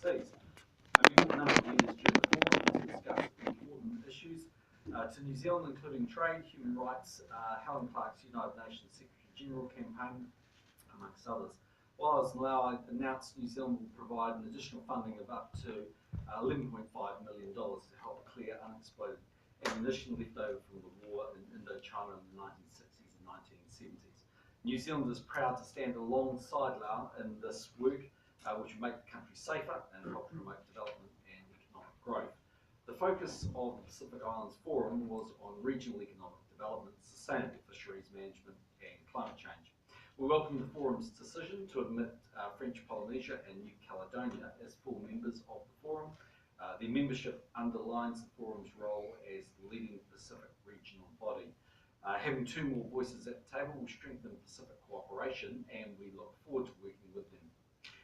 Trustees. We got a number of leaders during the forum to discuss important issues to New Zealand, including trade, human rights, Helen Clark's United Nations Secretary General campaign, amongst others. While I was in Laos, I announced New Zealand will provide an additional funding of up to $11.5 million to help clear unexploded ammunition left over from the war in Indochina in the 1960s and 1970s. New Zealand is proud to stand alongside Laos in this work, which will make the country safer and help promote development and economic growth. The focus of the Pacific Islands Forum was on regional economic development, sustainable fisheries management and climate change. We welcome the forum's decision to admit French Polynesia and New Caledonia as full members of the forum. Their membership underlines the forum's role as the leading Pacific regional body. Having two more voices at the table will strengthen Pacific cooperation, and we look forward to working with them.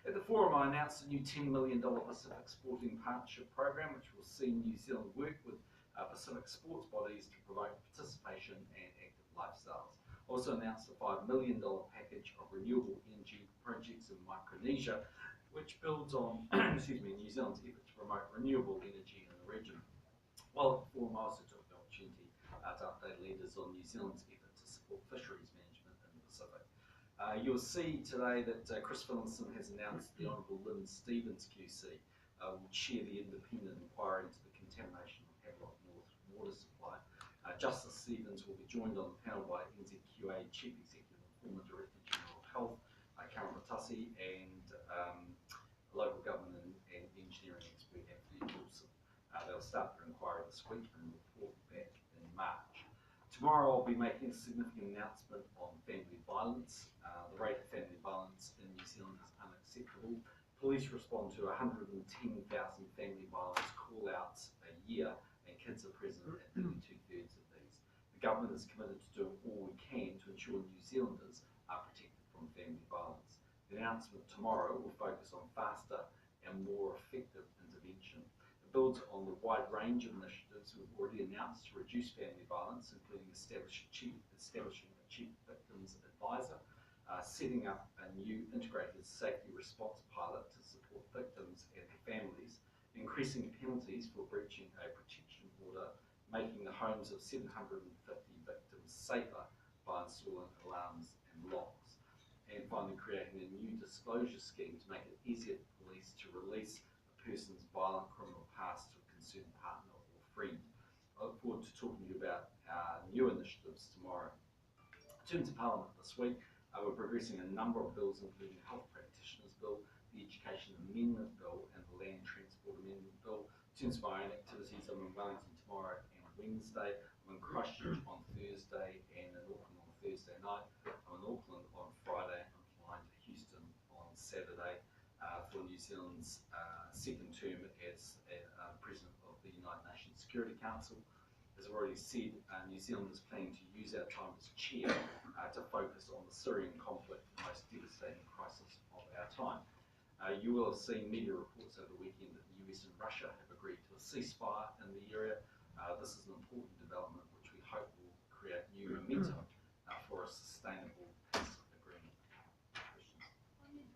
At the forum, I announced a new $10 million Pacific Sporting Partnership Program, which will see New Zealand work with Pacific sports bodies to promote participation and active lifestyles. Also announced a $5 million package of renewable energy projects in Micronesia, which builds on New Zealand's effort to promote renewable energy in the region. While at the forum, I also took the opportunity to update leaders on New Zealand's effort to support fisheries management in the Pacific. You'll see today that Chris Phillinson has announced the Honourable Lynn Stevens QC will chair the independent inquiry into the contamination of Havelock North water supply. Justice Stevens will be joined on the panel by NZQA Chief Executive and former Director General of Health, Karen Matasi, and local government and engineering expert Anthony Wilson. They'll start their inquiry this week and report back in March. Tomorrow I'll be making a significant announcement on family violence. The rate of family violence in New Zealand is unacceptable. Police respond to 110,000 family violence call-outs a year, and kids are present at 32/3 of these. The government is committed to doing all we can to ensure New Zealanders are protected from family violence. The announcement tomorrow will focus on faster and more effective intervention. It builds on the wide range of initiatives we've already announced to reduce family violence, including establishing a chief victims advisor, setting up a new integrated safety response pilot to support victims and their families, increasing penalties for breaching a protection order, making the homes of 750 victims safer by installing alarms and locks, and finally creating a new disclosure scheme to make it easier for police to release a person's violent criminal past to a concerned partner or friend. I look forward to talking to you about our new initiatives tomorrow. In terms of Parliament this week, we're progressing a number of bills, including the Health Practitioners Bill, the Education Amendment Bill, and the Land Transport Amendment Bill. In terms of my own activities, I'm in Wellington tomorrow and Wednesday. I'm in Christchurch on Thursday and in Auckland on Thursday night. I'm in Auckland on Friday. I'm flying to Houston on Saturday for New Zealand's second term as President of the United Nations Security Council. As I've already said, New Zealand is planning to use our time as chair to focus on the Syrian conflict, the most devastating crisis of our time. You will have seen media reports over the weekend that the US and Russia have agreed to a ceasefire in the area. This is an important development which we hope will create new momentum for a sustainable peace agreement. Questions?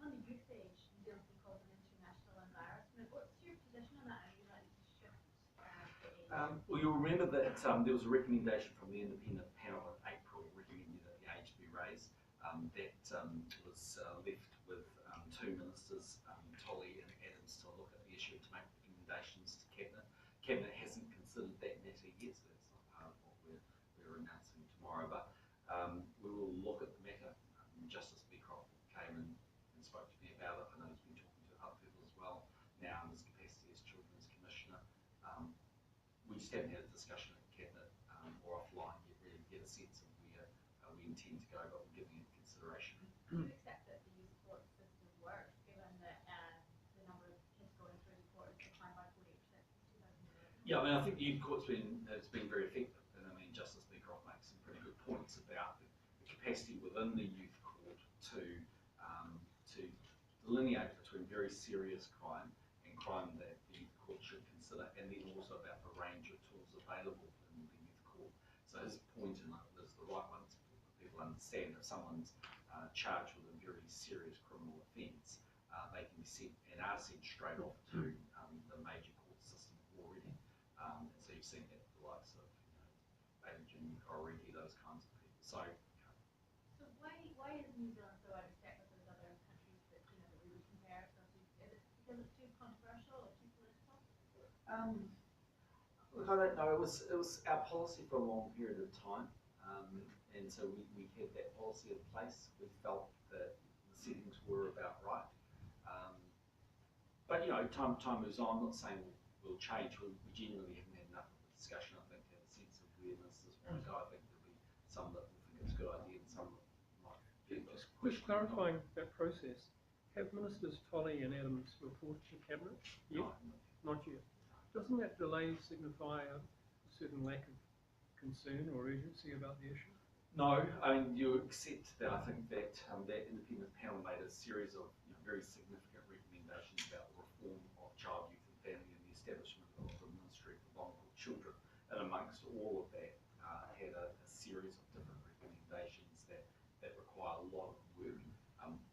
On the youth age, New Zealand's been called an international embarrassment. What's your position on that? Are you likely to shift the age? Well, you'll remember that there was a recommendation from the independent panel in April recommending that the age be raised. That was left with two ministers, Tolley and Adams, to look at the issue to make recommendations to Cabinet. Cabinet hasn't considered that matter yet, so that's not part of what we're announcing tomorrow. But we will look at the matter. Justice Beecroft came and spoke to me about it. I know he's been talking to other people as well now in his capacity as Children's Commissioner. We just haven't had a discussion at Cabinet or offline yet, really to get a sense of where we intend to go, but we're giving it consideration. Do you accept that the youth court system works, given that the number of kids going through the court has declined by 48% since 2011? Yeah, I mean, I think the youth court's been very effective, and I mean, Justice Beecroft makes some pretty good points about the capacity within the youth court to delineate between very serious crime and crime that the youth court should consider, and then also about the range of tools available in the youth court. So his point in it is the right one, people understand if someone's charged with a very serious criminal offence, they can be sent and are sent straight off to the major court system already. And so you've seen that with the likes of Baby Jim, already those kinds of people. So why is New Zealand so out of step with those other countries that that we would compare ourselves to? Is it because it's too controversial or too political? Look, I don't know. It was our policy for a long period of time, and so we had that policy in place. We felt that the settings were about right. But time moves on. I'm not saying we'll change. We genuinely haven't had enough of the discussion. I think to have a sense of awareness is one go. I think there'll be some that will think it's a good idea and some that might be Just clarifying that process, have Ministers Tolley and Adams reported to Cabinet yet? No, Not yet. Doesn't that delay signify a certain lack of concern or urgency about the issue? No, I mean you accept that. I think that that independent panel made a series of very significant recommendations about the reform of child, youth and family and the establishment of the Ministry for Vulnerable Children. And amongst all of that, had a series of different recommendations that require a lot of work.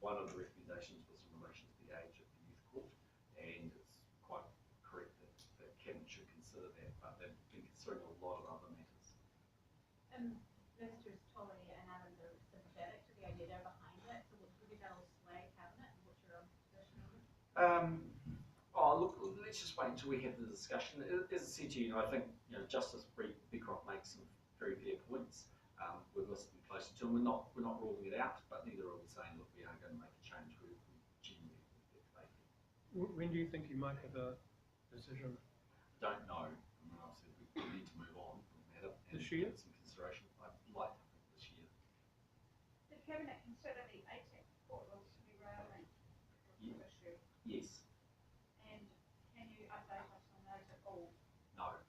One of the recommendations was in relation to the age of the youth court, and it's quite correct that Cabinet should consider that, but they've been considering a lot of other matters. Ministers Tolley and Adams are sympathetic to the idea they're behind it, so would you that'll sway Cabinet and what's your own position on it? Look, let's just wait until we have the discussion. As I said to you, I think Justice Beecroft makes some very fair points. We're listening closely to them. We're not ruling it out, but neither are we saying, look, we are going to make a change. We genuinely think that they can. When do you think you might have a decision? Don't know. I mean, I've said we need to move on from that and this year? give some consideration. I'd like to think this year. Did Cabinet consider the ATAC report on Sydney Rail Link issue? Yes. And can you update us on those at all? No.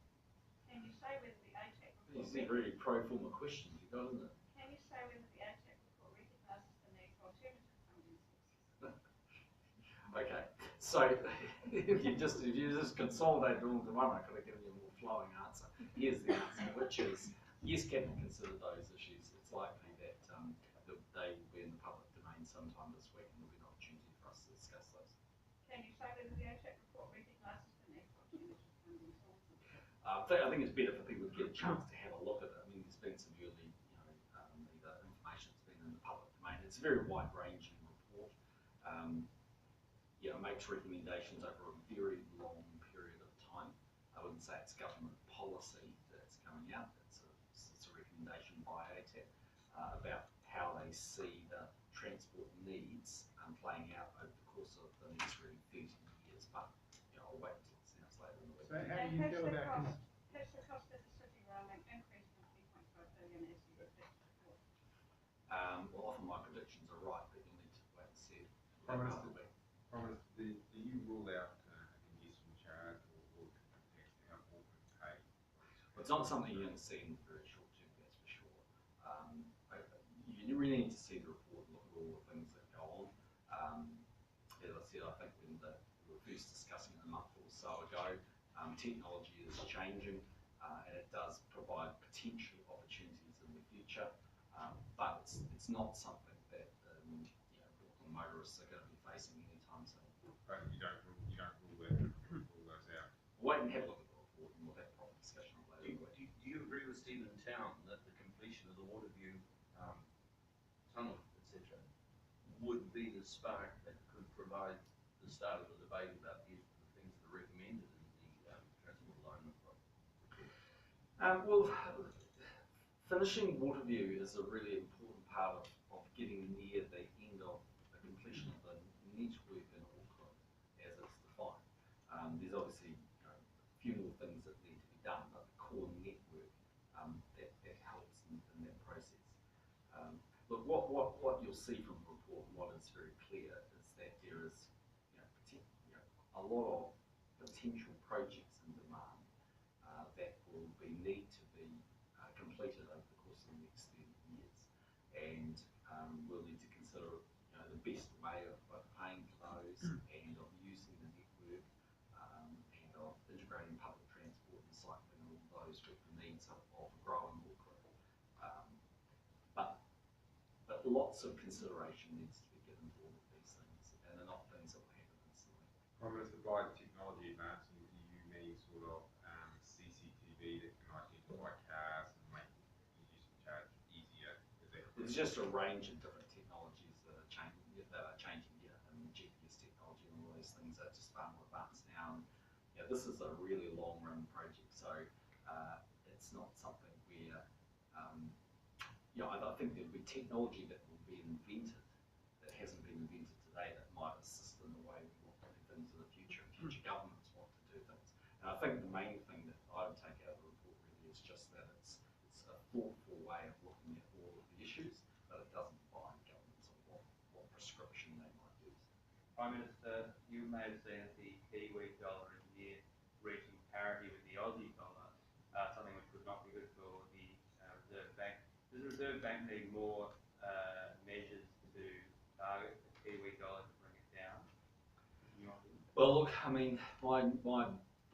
Can you say whether the ATAC report... These are very pro forma questions you've got, isn't it? Can you say whether the ATAC report recognises the need for alternative funding sources? Okay. So if you just consolidate it all into one, I could have given you a more flowing answer. Here's the answer, which is yes, Cabinet considered those issues. It's likely that they will be in the public domain sometime this week, and there'll be an opportunity for us to discuss those. Can you say whether the ATAC report recognises the need for alternative funding sources? I think it's better for people to get a chance to have a look at it. I mean, there's been some early, either information that's been in the public domain. It's a very wide-ranging report. It makes recommendations over a very long period of time. I wouldn't say it's government policy that's coming out. It's a recommendation by ATAC about how they see the transport needs playing out over the course of the next really 30 years. But I'll wait until it's announced later in the week. So how do you feel about Has the cost of the City Rail Link increased from 3.5 billion as you predicted before? Well, often my predictions are right, but you'll need to wait and see. Promise, do you rule out an investment charge or taxing up or pay? It's not something you're going to see in the very short term, that's for sure. You really need to see the report and look at all the things that go on. As I said, I think when we were first discussing it a month or so ago, technology is changing and it does provide potential opportunities in the future, but it's not something that motorists are going to be facing anytime soon. But you don't rule those out. Wait and have a look at the report and we'll have a proper discussion on that later. Do you agree with Stephen Town that the completion of the Waterview tunnel, etc., would be the spark that could provide the start of a debate about the things that are recommended in the transport alignment report? Well, finishing Waterview is a really important part of getting near the end of the completion of the network in Auckland as it's defined. There's obviously a few more things that need to be done, but the core network that helps in that process. Look, what you'll see from the report, and what is very clear, is that there is a lot of potential projects in demand that will need to be completed over the course of the next 30 years, and we'll need to consider the best way of paying for those and of using the network and of integrating public transport and cycling and all those with the needs of growing Auckland. But lots of consideration needs to be given to all of these things, and they're not things that Prime Minister, by technology advancing, do you mean sort of CCTV that can identify cars and make use of charge easier? There's just a range of different technologies that are changing, yeah, and GPS technology and all these things are just far more advanced now. And, yeah, this is a really long-run project, so it's not something where, I think there'll be technology that will be invented that hasn't been invented today that might assist in the way we want to do things in the future. Future governments want to do things, and I think the main thing that I would take out of the report really is just that it's a thoughtful way of looking at all of the issues, but it doesn't bind governments on what prescription they might use. Prime Minister, you may have seen that the Kiwi dollar is near reaching parity with the Aussie dollar, something which would not be good for the Reserve Bank. Does the Reserve Bank need more measures to target the Kiwi dollar to bring it down? Well, look, I mean, my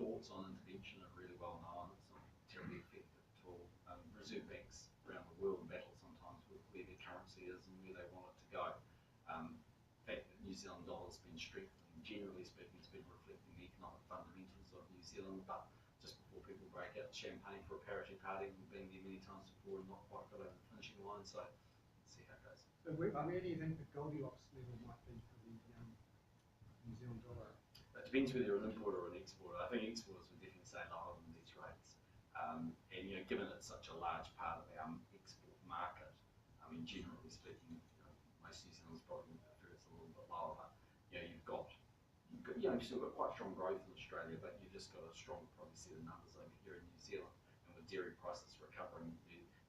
thoughts on intervention are really well known. It's not terribly effective at all. Reserve banks around the world battle sometimes with where their currency is and where they want it to go. The fact that New Zealand dollar's been strengthening, generally speaking, it's been reflecting the economic fundamentals of New Zealand, but just before people break out champagne for a parity party, we've been there many times before and not quite got over the finishing line, so let's see how it goes. So where do you think the Goldilocks level might be for the New Zealand dollar? It depends whether you're an importer or an exporter. I think exporters would definitely say lower than these rates. And given it's such a large part of our export market, I mean, generally speaking, most New Zealanders probably prefer it's a little bit lower. But you've still got quite strong growth in Australia, but you've just got a strong probably set of numbers over here in New Zealand. And with dairy prices recovering,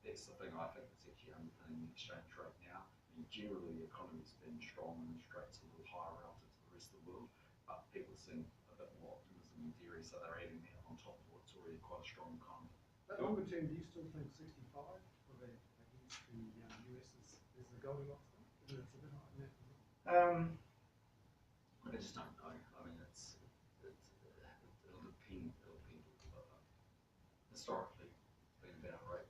that's the thing I think that's actually underpinning the exchange rate now. I mean, generally the economy's been strong and interest rates a little higher relative to the rest of the world, but people are seeing a bit more optimism in dairy, so they're adding that on top of what's already quite a strong economy. But longer term, do you still think 65 for the against the US is the Goldilocks thing? It's a bit higher than that. I just don't know. I mean, it'll depend. Historically, it's been about right.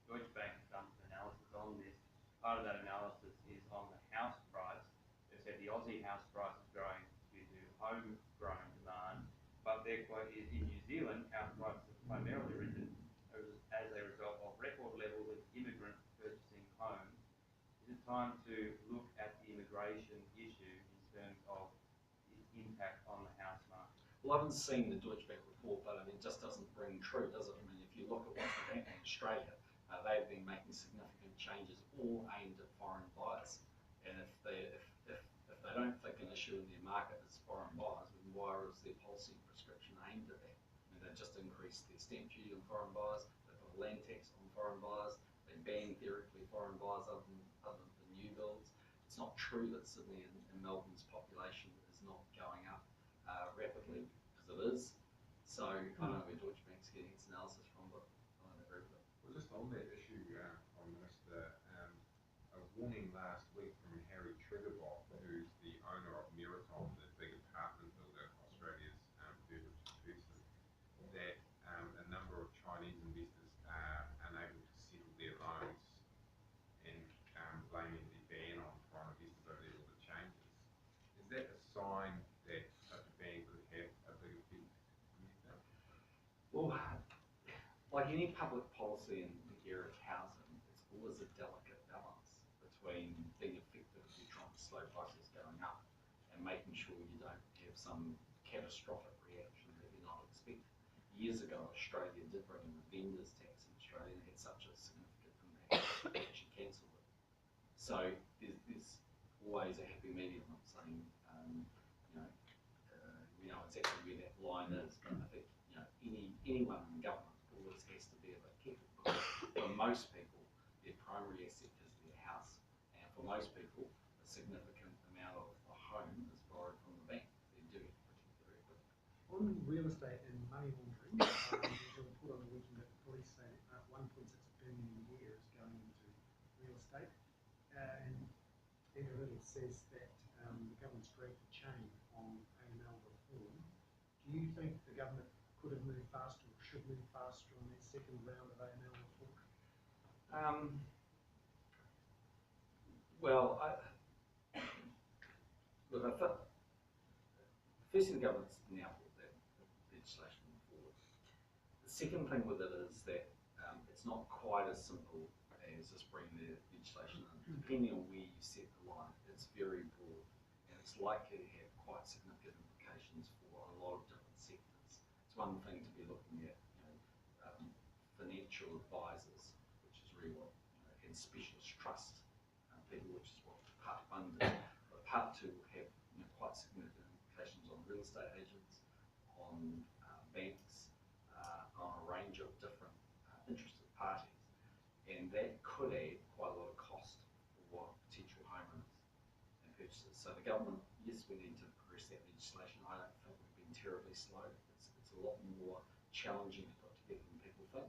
Deutsche Bank has done some analysis on this. Part of that analysis is on the house price. They said the Aussie house price is growing due to homegrown demand, but their quote is in New Zealand, house prices have primarily risen as a result of record levels of immigrants purchasing homes. Is it time to look at the immigration issue in terms of its impact on the house market? Well, I haven't seen the Deutsche Bank report, but I mean, it just doesn't ring true, does it? I mean, if you look at what's happening in Australia, they've been making significant changes, all aimed at foreign buyers. And if they don't think an issue in their market is foreign buyers, then why is their policy and prescription aimed at that? I mean, they've just increased their stamp duty on foreign buyers, they put a land tax on foreign buyers, they ban theoretically foreign buyers other than new builds. It's not true that Sydney and Melbourne's population is not going up rapidly, because it is. So I don't know where Deutsche Bank's getting its analysis from, but I don't agree with it. Well, just on that issue, Prime Minister, a warning last week from Harry Triggerbot, who's the owner of Meriton, the big apartment builder, Australia's urban producer, that a number of Chinese investors are unable to settle their loans and blaming the ban on foreign investors over there all the changes. Is that a sign that such a ban could have a big effect? Well, like any public policy in the area of housing, it's always a delicate balance between being effectively trying to slow prices going up and making sure you don't have some catastrophic reaction that you're not expecting. Years ago, Australia did bring in the vendors tax in Australia and had such a significant impact that they actually cancelled it. So there's always a happy medium of saying, we know exactly where that line is, but I think anyone in government always has to be a bit careful, because for most people, their primary asset is their house, and for most people, a significant amount of the home is borrowed from the bank. They do have to protect their equity. On real estate and money laundering, there's a report on the weekend that the police say 1.6 billion a year is going into real estate, and it says that the government's dragged the chain on AML reform. Do you think the government could have moved faster or should move faster on their second round of AML reform? Well, firstly, the government's now brought that legislation forward. The second thing with it is that it's not quite as simple as just bringing the legislation in. Depending on where you set the line, it's very broad, and it's likely to have quite significant implications for a lot of different sectors. It's one thing to be looking at, financial advisors, which is really what, and specialist trust people, which is what part one did. But part two will have quite significant implications on real estate agents, on banks, on a range of different interested parties, and that could add quite a lot of cost for potential homeowners and purchasers. So the government, yes, we need to progress that legislation. I don't think we've been terribly slow. It's a lot more challenging to put together than people think.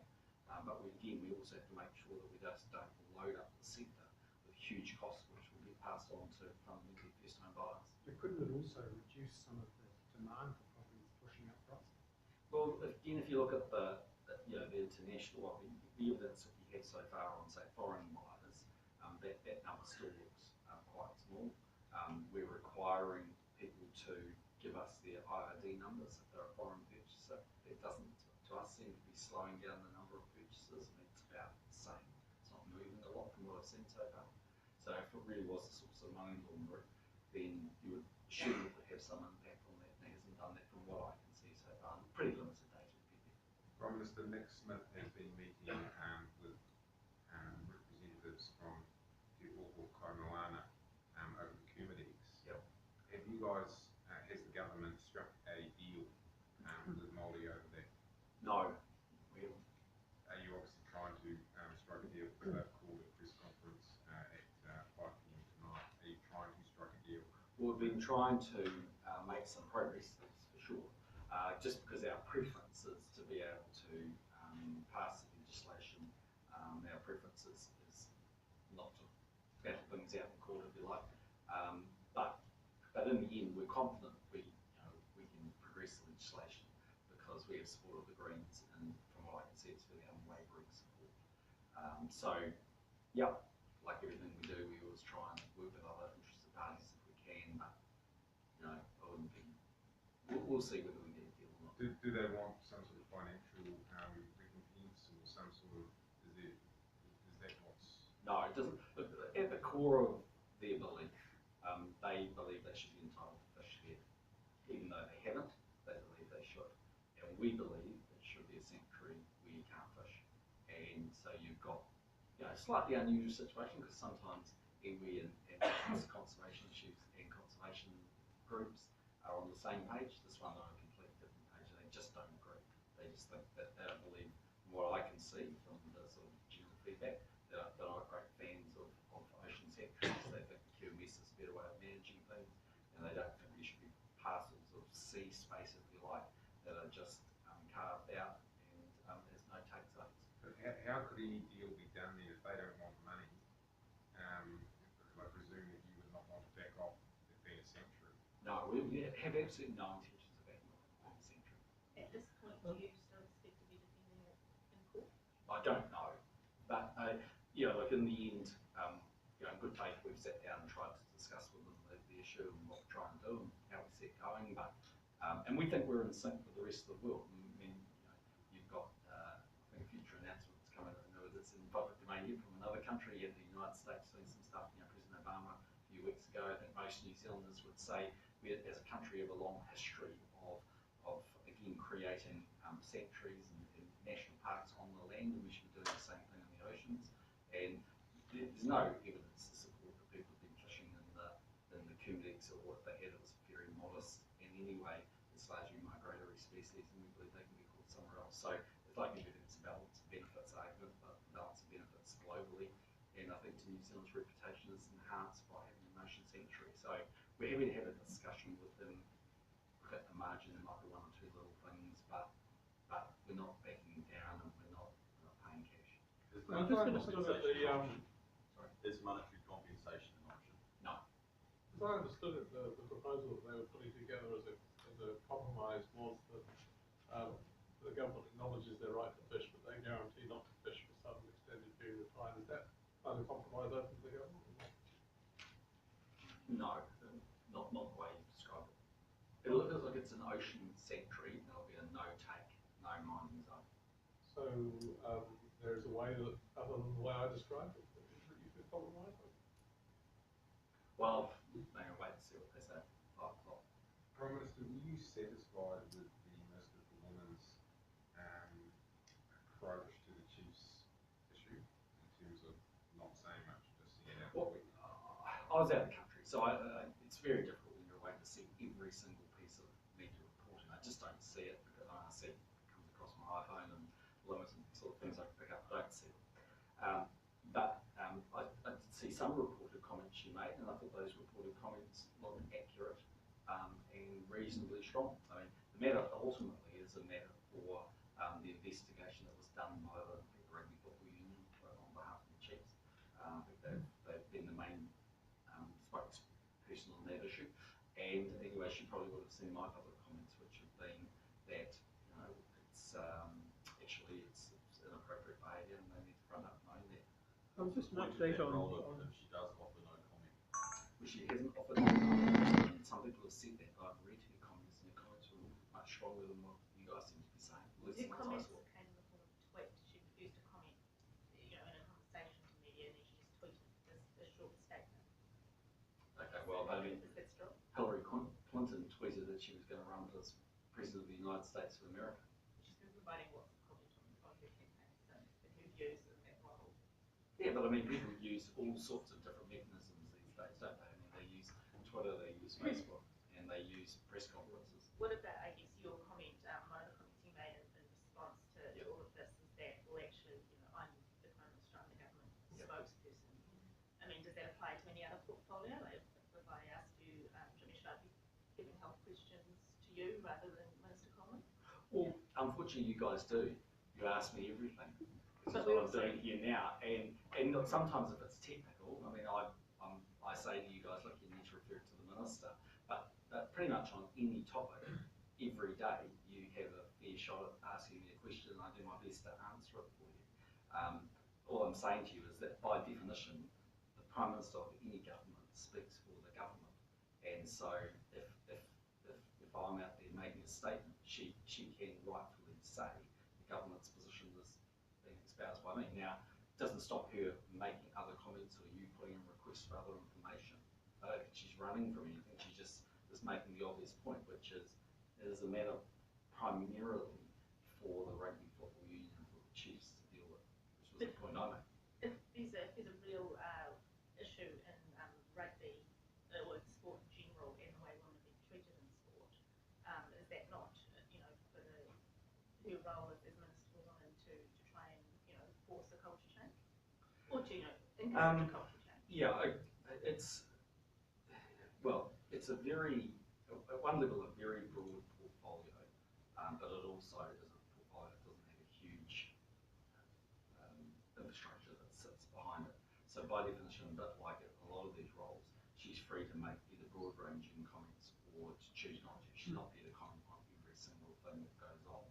But we also have to make sure that we just don't load up the sector with huge costs, which will get passed on to fundamentally first-time buyers. But couldn't it also reduce some of the demand for properties pushing up prices? Well, again, if you look at the international, the evidence that we have so far on, say, foreign buyers, that number still looks quite small. We're requiring people to give us their IID numbers if they're a foreign purchaser. It doesn't, to us, seem to be slowing down the number of purchases, and it's about the same. It's not moving a lot from what I've seen so far. So if it really was a source of money laundering, then you would assume it would have some impact on that, and it hasn't done that from what I can see so far. Pretty limited data to be there. Prime Minister Nick Smith has been meeting with representatives from Te Oho Kaimoana over the Kermadecs. Yep. Have you guys, has the government struck a deal with Māori over there? No, we haven't. Are you obviously trying to strike a deal? Because they've called a press conference at 5 p.m. tonight. Are you trying to strike a deal? Well, we've been trying to make some progress, that's for sure. Just because our preference is to be able to pass the legislation, our preference is not to battle things out in court, if you like. But in the end, we're confident we can progress the legislation because we have support of the Greens, and from what I can see, it's really unwavering support. So, yeah, like everything we do, we always try and work with other interested parties if we can, but I wouldn't be. We'll see whether we get a deal or not. Do they want some sort of financial recompense or some sort of, is that what's... No, it doesn't. Look, at the core of their belief, they believe they should be entitled to fish here. Even though they haven't, they believe they should. And we believe it should be a sanctuary where you can't fish. And so you've got a slightly unusual situation because sometimes iwi and conservation issues and conservation groups are on the same page. This one they're on a completely different page, and they just don't agree. They just think that they don't believe, from what I can see from the sort of general feedback, they're not great fans of ocean sanctuaries. They think the QMS is a better way of managing things, and they don't think there should be parcels of sea space, if you like, that are just carved out and there's no take zones. But how could any deal be done there if they don't want money? Because I presume that you would not want to back off it being a sanctuary. No, we have absolutely no intentions of backing off the sanctuary. At this point, do you still expect to be defending it in court? I don't know, but like in the end, in good faith, we've sat down and tried to discuss with them the issue and what we're trying to do and how we see it going. But and we think we're in sync with the rest of the world. I mean, you've got I think a future announcement that's coming that's in public domain here from another country, and the United States doing some stuff. President Obama a few weeks ago, I think most New Zealanders would say we, as a country, have a long history of again creating sanctuaries and national parks on the land, and we should be doing the same thing in the oceans. And there's no evidence to support that people have been fishing in the Kermadecs, or what they had, it was very modest. And anyway, it's largely migratory species, and we believe they can be caught somewhere else. So it's like everything, it's a balance of benefits argument, but balance of benefits globally. And I think New Zealand's reputation is enhanced by having an ocean sanctuary. So we're happy to have a discussion with them. Look at the margin, there might be one or two little things, but we're not backing down, and we're not paying cash. Is I'm just understood that Is monetary compensation an option? No. as I understood it, the proposal that they were putting together as a compromise was that the government acknowledges their right to fish, but they guarantee not to fish for some extended period of time. Is that kind of compromise open to the government? No, not the way you describe it. Look, it's an ocean sanctuary, there'll be a no-take, no mining zone. So there's a way that, other than the way I described it, that you could compromise on. Well, maybe wait and see what they say. 5 o'clock. Prime Minister, were you satisfied with the Minister for Women's approach to the Chiefs issue in terms of not saying much, just seeing out? Well, I was out of the country, so it's very difficult when you're away to see every single piece of media reporting. I just don't see it because I see it comes across my iPhone and limited sort of things I pick up. I don't see it. But I did see some reported comments she made, and I thought those reported comments looked accurate and reasonably strong. I mean, the matter ultimately is a matter for the investigation that was done by the Rugby Football Union on behalf of the Chiefs. I think they've been the main spokesperson on that issue. And anyway, she probably would have seen my public comments, which have been that it's actually it's inappropriate behaviour, and they need to front up knowing that. Just an update on. If she does offer no comment. Well, she hasn't offered no comment, and some people have said that. I've read her comments, and her comments were much stronger than what you guys seem to be saying. Her comments came in the form of a tweet. She refused to comment, in a conversation to media, and then she just tweeted a short statement. Okay, well, I mean, Is that strong? Hillary Clinton tweeted that she was going to run as President of the United States of America. She's been providing lots of comment on her campaign, so and her views and that model. Yeah, but I mean, people use all sorts of different mechanisms these days, don't they? I mean, they use Twitter, they use Facebook, and they use press conferences. What about, I guess, your comment, one of the comments you made in response to all of this is that, well, actually, I'm the Prime Minister, I'm the government spokesperson. I mean, does that apply to any other portfolio? Like, if I asked you, should I be giving health questions to you rather than Minister Coleman? Well, unfortunately, you guys do. You ask me everything. This is But what I'm doing here now, and look, sometimes if it's technical, I mean, I say to you guys, look, you need to refer to the minister, but pretty much on any topic, every day you have a fair shot at asking me a question, and I do my best to answer it for you. All I'm saying to you is that by definition, the Prime Minister of any government speaks for the government, and so if I'm out there making a statement, she can rightfully say the government's position is being espoused by me. Now, it doesn't stop her making other comments or you putting in requests for other information. I don't think she's running from anything. She just is making the obvious point, which is it is a matter primarily for the Rugby Football Union and for the Chiefs to deal with, which was the point I made. If there's a real issue in rugby, or sport in general, and the way women are being treated in sport, is that not, for her role as Minister for Women to try and, force a culture change? Or to, encourage a culture change? Yeah, it's a very, at one level, a very broad portfolio, but it also is a portfolio that doesn't have a huge infrastructure that sits behind it. So by definition, a bit like a lot of these roles, she's free to make either broad-ranging comments or to choose not to. She's not there to comment on every single thing that goes on,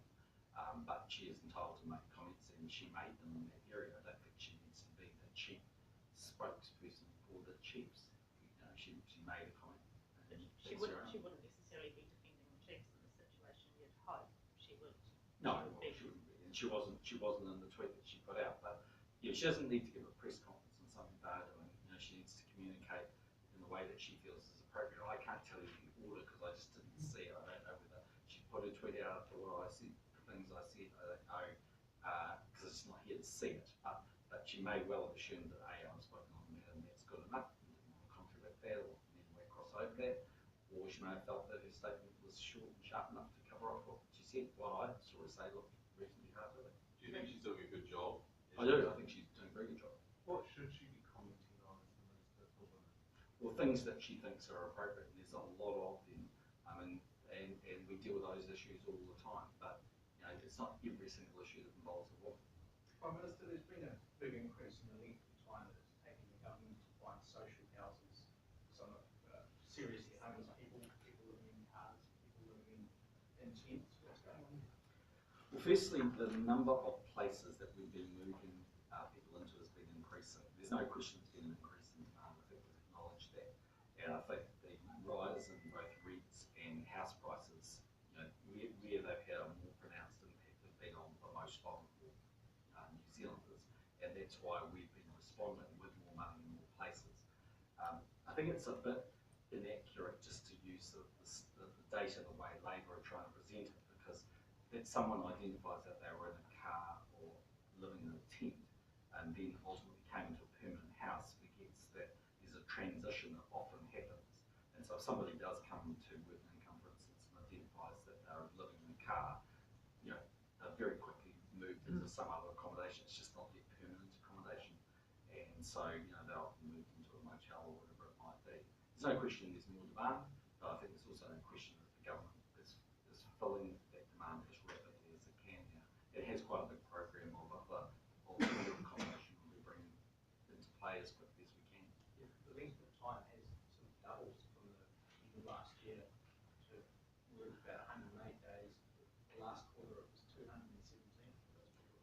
but she is entitled to make comments, and she made them in that area. I don't think she needs to be the chief spokesperson for the Chiefs. She made a comment. She wouldn't necessarily be defending the Chiefs in this situation. You'd hope she would. No, she wouldn't be, and she wasn't in the tweet that she put out. But yeah, she doesn't need to give a press conference on something they're doing. She needs to communicate in the way that she feels is appropriate. I can't tell you the order because I just didn't see it. I don't know whether she put her tweet out after what I said, the things I said. I don't know because it's not here to see it. But she may well have assumed that I've spoken on the matter and that's good enough. And didn't want to contradict that or in any way cross over that. Or she may have felt that her statement was short and sharp enough to cover off what she said. What I sort of say looked reasonably hard to it. Do you think she's doing a good job? I do. I think she's doing a very good job. What should she be commenting on as the Minister for Women? Well, things that she thinks are appropriate. There's a lot of them. And we deal with those issues all the time. But it's not every single issue that involves a woman. Prime Minister, there's been a big increase in the length of time that it's taken the government to find social houses for some seriously homeless people living in cars, people living in tents. What's going on here? Well, firstly, the number of places that we've been moving people into has been increasing. There's no question there's been an increase in demand. I think we've acknowledged that. And I think the rise in both rents and house prices that's why we've been responding with more money in more places. I think it's a bit inaccurate just to use the data the way Labour are trying to present it, because that someone identifies that they were in a car or living in a tent and then ultimately came into a permanent house, forgets that there's a transition that often happens. And so if somebody does come to work income, for instance, and identifies that they're living in a car, you know, they're very quickly moved into some other accommodation. It's just not yet permanent accommodation. And so, you know, they're often moved into a motel or whatever it might be. There's no question there's more demand, but I think there's also no question that the government is filling that demand as rapidly as it can now. It has quite a big program of other alternative accommodation we're bringing into play as quickly as we can. Yeah, the length of time has sort of doubled from the end of last year to we're about 108 days. The last quarter it was 217 for those people.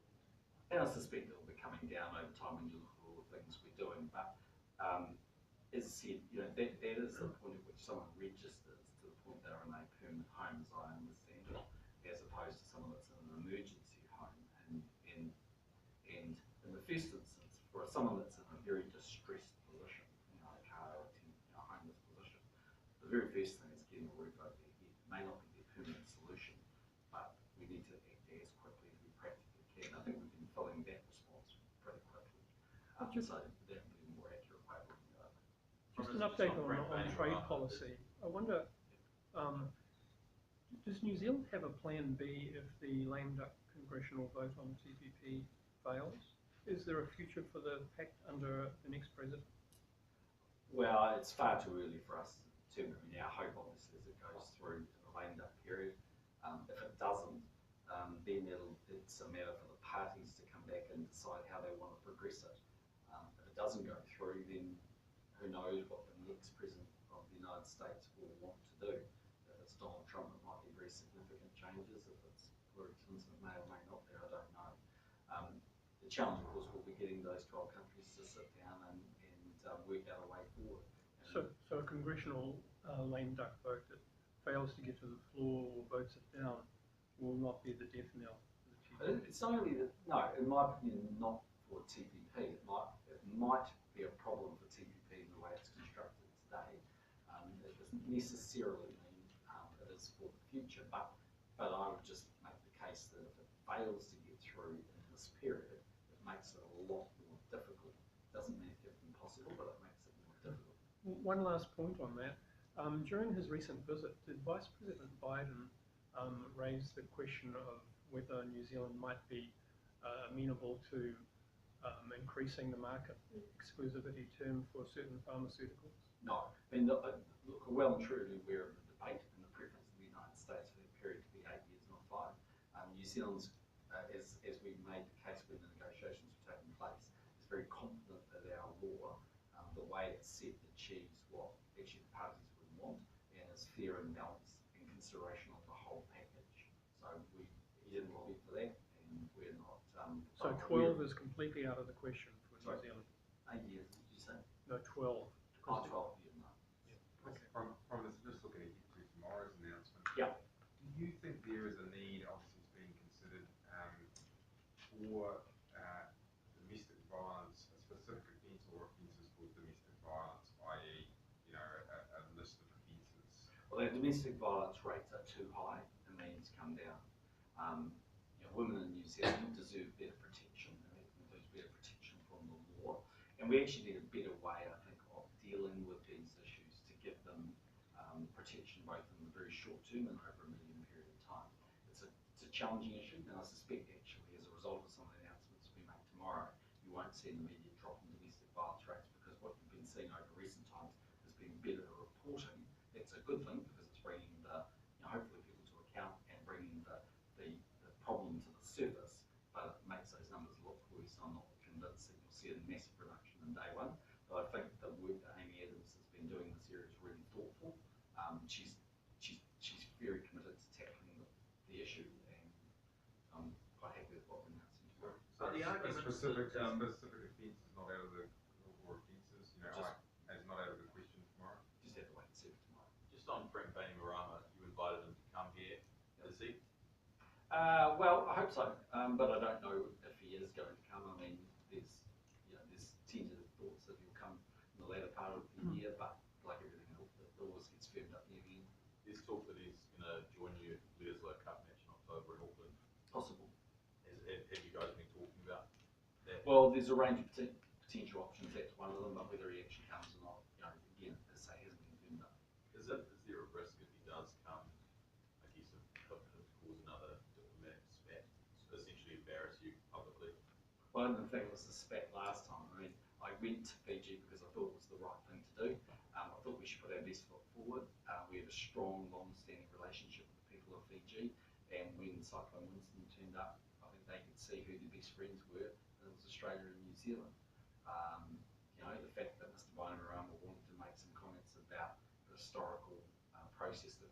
And I suspect it will be coming down over time when you look at all the things we're doing. But as I said, you know, that is the point at which someone registers to the point they're in a permanent home, as I understand it, as opposed to someone that's in an emergency home. And in the first instance, for someone that's in a very distressed position, you know, a car or a homeless position, the very first thing is getting a roof over their head. It may not be their permanent solution, but we need to act as quickly as we practically can. I think we've been filling that response pretty quickly. So that would be a more accurate way of looking at it. Just an update on trade policy. I wonder, does New Zealand have a plan B if the lame duck congressional vote on TPP fails? Is there a future for the pact under the next president? Well, it's far too early for us to determine. Our hope, obviously, as it goes through the lame duck period. If it doesn't, then it's a matter for the parties to come back and decide how they want to progress it. If it doesn't go through, then who knows what the next president of the United States will want to do. If it's Donald Trump, it might be very significant changes. If it's Hillary Clinton, it may or may not be, I don't know. The challenge, of course, will be getting those 12 countries to sit down and work out a way forward. So a congressional lame duck vote that fails to get to the floor or votes it down will not be the death knell for the TPP? It's not only that, no, in my opinion, not for TPP. It might be a problem for TPP in the way it's constructed today. It doesn't necessarily mean it is for the future, but I would just make the case that if it fails to get through in this period, it makes it a lot more difficult. Doesn't make it impossible, but it makes it more difficult. One last point on that. During his recent visit, did Vice President Biden raise the question of whether New Zealand might be amenable to increasing the market exclusivity term for certain pharmaceuticals? No. I mean, look, we're well and truly aware of the debate and the preference of the United States for that period to be 8 years, not 5. New Zealand's, as we made the case when the negotiations were taking place, is very confident that our law, the way it's set, achieves what actually the parties would want and is fair and balanced in consideration of the whole package. So he didn't lobby for that, and we're not. So 12 is completely out of the question for New Zealand? 8 years, did you say? No, 12. Oh, 12 years, no. Yeah. Okay. From this, just looking ahead to tomorrow's announcement. Yeah. Do you think there is a need, obviously it's being considered, for domestic violence, a specific offence or offences for domestic violence, i.e., you know, a list of offences? Well, the domestic violence rates are too high and they need to come down. You know, women in New Zealand deserve better protection, and they deserve better protection from the law. And we actually need a better way, I think, of dealing with these issues to give them protection both in the very short term and over a medium period of time. It's a challenging issue, and I suspect actually as a result of some of the announcements we make tomorrow, you won't see an immediate drop in domestic violence rates, because what you've been seeing over recent times has been better reporting. That's a good thing, because it's bringing hopefully people to account and bringing the problem to the surface, but it makes those numbers look worse. I'm not convinced that you'll see a massive reduction in day one, but I think the work that Amy Adams has been doing this year is really thoughtful. She's very committed to tackling the issue, and I'm quite happy with what we're announcing tomorrow. So the argument specific that, offence is not out of the, or offences, you know, is not out of the question tomorrow. Just have to wait and see for tomorrow. Just on Frank Bainimarama, you invited him to come here, is he? Well, I hope so, but I don't know if he is going to come. I mean, there's the latter part of the year, but like everything else, it always gets firmed up near the end. There's talk that he's going to join you at the Leaderslow Cup match in October in Auckland. Possible. Have you guys been talking about that? Well, there's a range of potential options. That's one of them, but whether he actually comes or not, you know, again, as I say, hasn't been firmed up. Is there a risk if he does come, I guess, of cause another diplomatic spat, essentially embarrass you publicly? Well, I didn't think it was a spat last time. I mean, I went to Fiji because I thought it was the right thing to do. I thought we should put our best foot forward. We have a strong, long-standing relationship with the people of Fiji, and when Cyclone Winston turned up, I think they could see who their best friends were, and it was Australia and New Zealand. You know, the fact that Mr. Bainimarama wanted to make some comments about the historical process that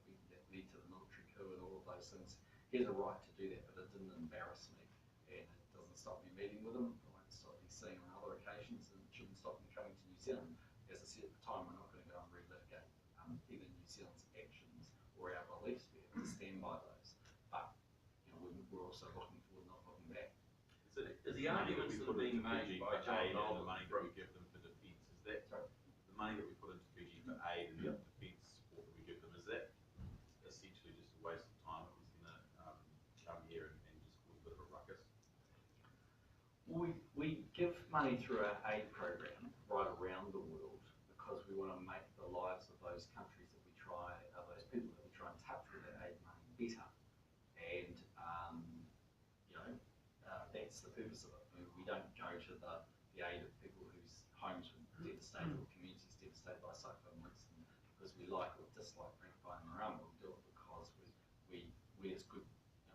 led to the military coup and all of those things, he has a right to do that, but it didn't embarrass me, and it doesn't stop me meeting with him. It won't stop me seeing him on other occasions, and it shouldn't stop me coming to New Zealand. As I said at the time, we're not going to go and relitigate either New Zealand's actions or our beliefs. We have to stand by those, but you know, we're also looking forward, not looking back. Is the arguments that are being made by John Nolan the money that we give them for defence, is that the money that we put into Fiji for aid and the defence support that we give them, is that essentially just a waste of time? It was going to come here and just cause a bit of a ruckus? We give money through our aid program right around the world because we want to make the lives of those countries that we try, those people that we try and touch with our aid money better. And you know, that's the purpose of it. I mean, we don't go to the aid of people whose homes were devastated or communities devastated by Cyclone Winston because we like or dislike Frank Bainimarama. We do it because we as good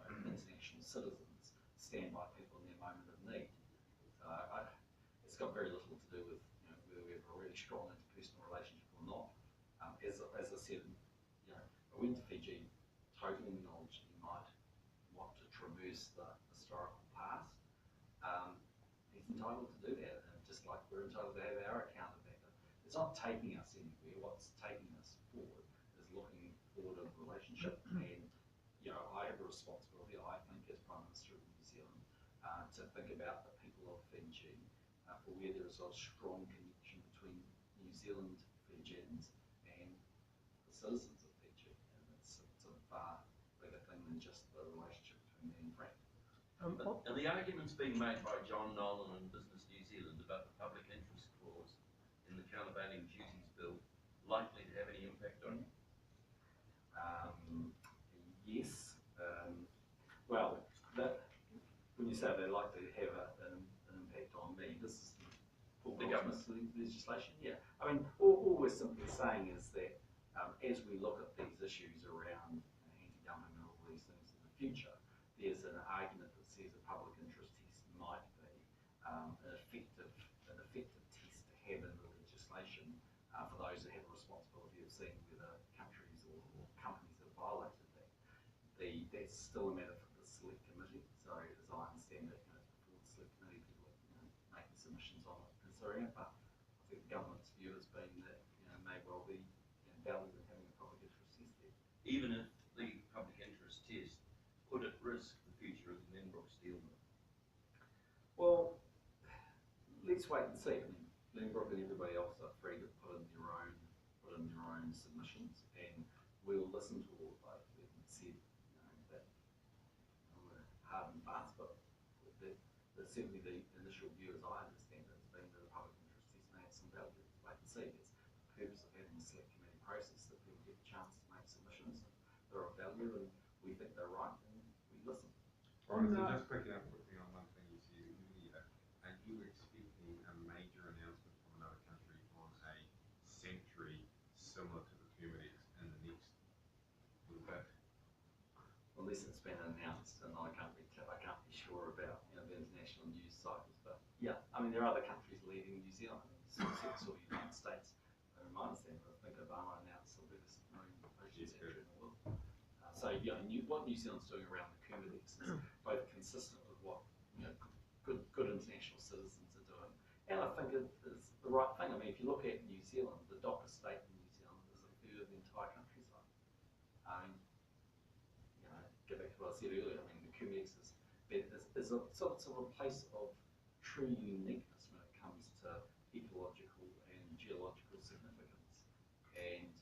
international citizens stand by people in their moment of need. It's got very little to do with whether we have a really strong interpersonal relationship or not. As I said, you know, I went to Fiji, totally acknowledged he might want to traverse the historical past. He's entitled to do that, and just like we're entitled to have our account of that. It's not taking us anywhere. What's taking us forward is looking forward in a relationship, and you know, I have a responsibility, I think, as Prime Minister of New Zealand, to think about the people of Fiji, for where there is a strong connection between New Zealand, Fijians, and the citizens of Fiji, and it's a far bigger thing than just the relationship between me and Frank. Are the arguments being made by John Nolan and Business New Zealand about the public interest clause in the Countervailing Duties Bill likely to have any impact on you? Yes. Well, when you say they're likely to have an impact on me, this is the government's legislation. Yeah. I mean, all we're simply saying is that as we look at these issues around anti-dumping and all these things in the future, there's an argument that says a public interest test might be an effective test to have in the legislation for those who have a responsibility of seeing whether countries or companies have violated that. That's still a matter for the select committee. So as I understand it, it's before the select committee, people are making submissions on it, considering it. But I think the government's view has been that may well be valid in having a public interest test there. Even if the public interest test put at risk the future of the Glenbrook steel mill? Well, let's wait and see. I mean, Glenbrook and everybody else are free to put in their own submissions, and we'll listen to all of those. We haven't said that we're hard and fast, but certainly the initial view, as I understand it, has been that a public interest test may have some value. Let's wait and see. It's the purpose of having the select committee process that people get a chance to make submissions. They're of value, and we think they're right, and we listen. Right, so just picking up quickly on one thing you said earlier, are you expecting a major announcement from another country on a sanctuary similar to the Kermadec in the next little bit? Unless it's been announced, and I can't be sure about the international news cycles. But yeah, I mean there are other countries leading New Zealand, sort of United States. In my understanding, I think Obama announced the biggest marine ocean sanctuary in the world. So what New Zealand's doing around the Kermadec is both consistent with what good international citizens are doing, and I think it is the right thing. I mean, if you look at New Zealand, the dock estate in New Zealand is a third of the entire countryside. I mean, go back to what I said earlier. I mean, the Kermadec is a sort of a place of true uniqueness when it comes to ecological and geological significance. And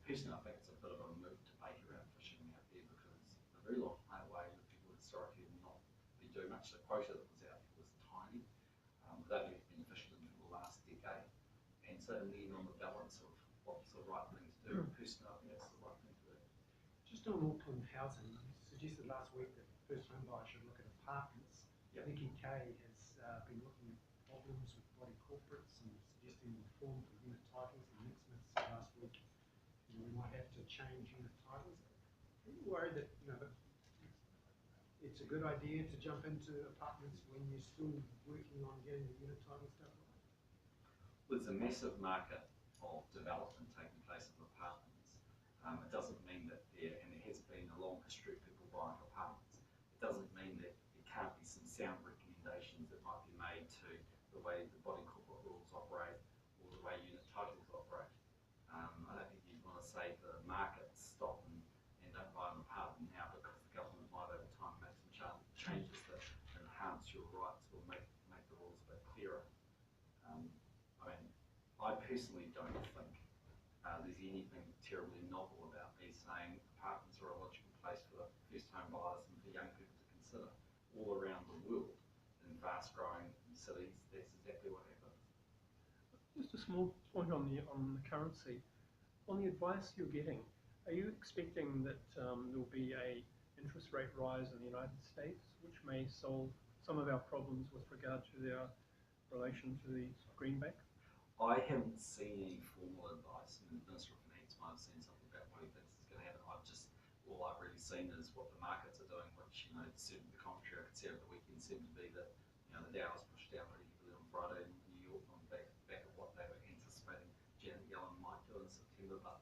personally, I think it's a bit of a moot debate around fishing out there because the very long way that people historically have not been doing much. The quota that was out there was tiny. That has been fished in for the last decade. And so in the end, on the balance of what's the right thing to do, personally, I think that's the right thing to do. Just on Auckland housing, you suggested last week that first home buyers should look at apartments. Yep. Nikki Kay has been looking at problems with body corporates and suggesting reform for unit titles. And Nick Smith said last week, we might have to change unit titles. Are you worried that that it's a good idea to jump into apartments when you're still working on getting the unit title stuff right? There's a massive market of development taking place of apartments. It doesn't mean that there has been a long history of people buying apartments. It doesn't mean that there can't be some sound recommendations that might be made to the way the body corporate rules operate or the way unit titles operate. I don't think you'd want to say to the market, stop and don't buy an apartment now because the government might over time make some changes that enhance your rights or make the rules a bit clearer. I personally don't think there's anything terribly novel about me saying apartments are a logical place for first home buyers and for young people to consider. All around the world, in fast growing cities, that's exactly what happens. Just a small point on the currency. On the advice you're getting, are you expecting that there'll be a interest rate rise in the United States, which may solve some of our problems with regard to their relation to the greenback? I haven't seen any formal advice. The Minister of Finance might have seen something about what he thinks is going to happen. All I've really seen is what the markets are doing, which, certainly the commentary I could see over the weekend seemed to be that, the Dow was pushed down pretty heavily on Friday in New York on back of what they were anticipating Janet Yellen might do in September. But